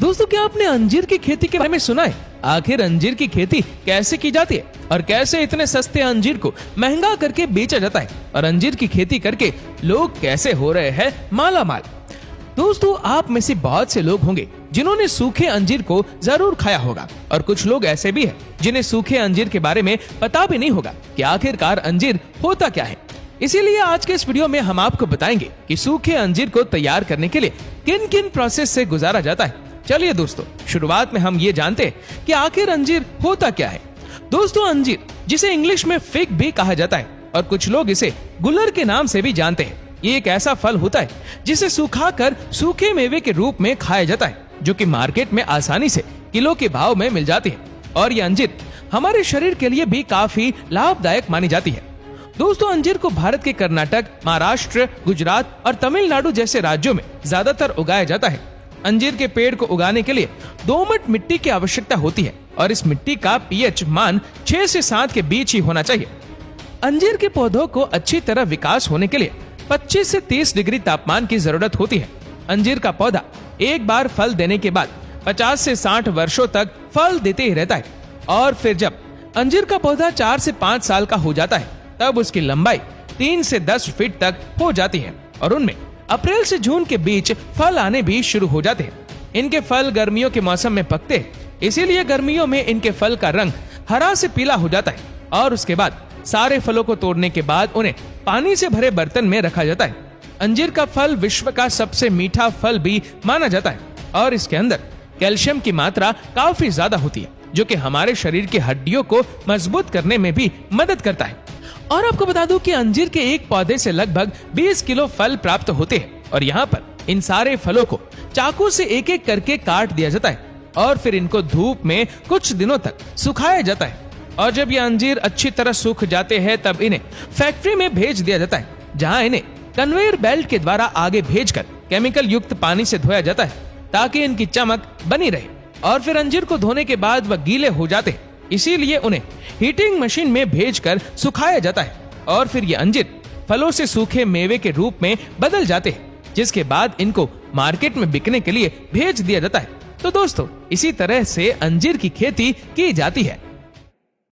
दोस्तों, क्या आपने अंजीर की खेती के बारे में सुना है? आखिर अंजीर की खेती कैसे की जाती है और कैसे इतने सस्ते अंजीर को महंगा करके बेचा जाता है और अंजीर की खेती करके लोग कैसे हो रहे हैं माला माल। दोस्तों, आप में से बहुत से लोग होंगे जिन्होंने सूखे अंजीर को जरूर खाया होगा और कुछ लोग ऐसे भी हैं जिन्हें सूखे अंजीर के बारे में पता भी नहीं होगा कि आखिरकार अंजीर होता क्या है। इसीलिए आज के इस वीडियो में हम आपको बताएंगे कि सूखे अंजीर को तैयार करने के लिए किन किन प्रोसेस से गुजारा जाता है। चलिए दोस्तों, शुरुआत में हम ये जानते हैं कि आखिर अंजीर होता क्या है। दोस्तों, अंजीर जिसे इंग्लिश में फिग भी कहा जाता है और कुछ लोग इसे गुलर के नाम से भी जानते हैं, ये एक ऐसा फल होता है जिसे सुखाकर सूखे मेवे के रूप में खाया जाता है, जो कि मार्केट में आसानी से किलो के भाव में मिल जाती है। और ये अंजीर हमारे शरीर के लिए भी काफी लाभदायक मानी जाती है। दोस्तों, अंजीर को भारत के कर्नाटक, महाराष्ट्र, गुजरात और तमिलनाडु जैसे राज्यों में ज्यादातर उगाया जाता है। अंजीर के पेड़ को उगाने के लिए दोमट मिट्टी की आवश्यकता होती है और इस मिट्टी का पीएच मान 6 से 7 के बीच ही होना चाहिए। अंजीर के पौधों को अच्छी तरह विकास होने के लिए 25 से 30 डिग्री तापमान की जरूरत होती है। अंजीर का पौधा एक बार फल देने के बाद 50 से 60 वर्षों तक फल देते ही रहता है और फिर जब अंजीर का पौधा 4 से 5 साल का हो जाता है तब उसकी लंबाई 3 से 10 फीट तक हो जाती है और उनमें अप्रैल से जून के बीच फल आने भी शुरू हो जाते हैं। इनके फल गर्मियों के मौसम में पकते हैं, इसीलिए गर्मियों में इनके फल का रंग हरा से पीला हो जाता है और उसके बाद सारे फलों को तोड़ने के बाद उन्हें पानी से भरे बर्तन में रखा जाता है। अंजीर का फल विश्व का सबसे मीठा फल भी माना जाता है और इसके अंदर कैल्शियम की मात्रा काफी ज्यादा होती है, जो कि हमारे शरीर की हड्डियों को मजबूत करने में भी मदद करता है। और आपको बता दूं कि अंजीर के एक पौधे से लगभग 20 किलो फल प्राप्त होते हैं और यहाँ पर इन सारे फलों को चाकू से एक एक करके काट दिया जाता है और फिर इनको धूप में कुछ दिनों तक सुखाया जाता है। और जब ये अंजीर अच्छी तरह सूख जाते हैं तब इन्हें फैक्ट्री में भेज दिया जाता है, जहाँ इन्हें कन्वेयर बेल्ट के द्वारा आगे भेजकर केमिकल युक्त पानी से धोया जाता है ताकि इनकी चमक बनी रहे। और फिर अंजीर को धोने के बाद वह गीले हो जाते हैं, इसीलिए उन्हें हीटिंग मशीन में भेजकर सुखाया जाता है और फिर ये अंजीर फलों से सूखे मेवे के रूप में बदल जाते हैं, जिसके बाद इनको मार्केट में बिकने के लिए भेज दिया जाता है। तो दोस्तों, इसी तरह से अंजीर की खेती की जाती है।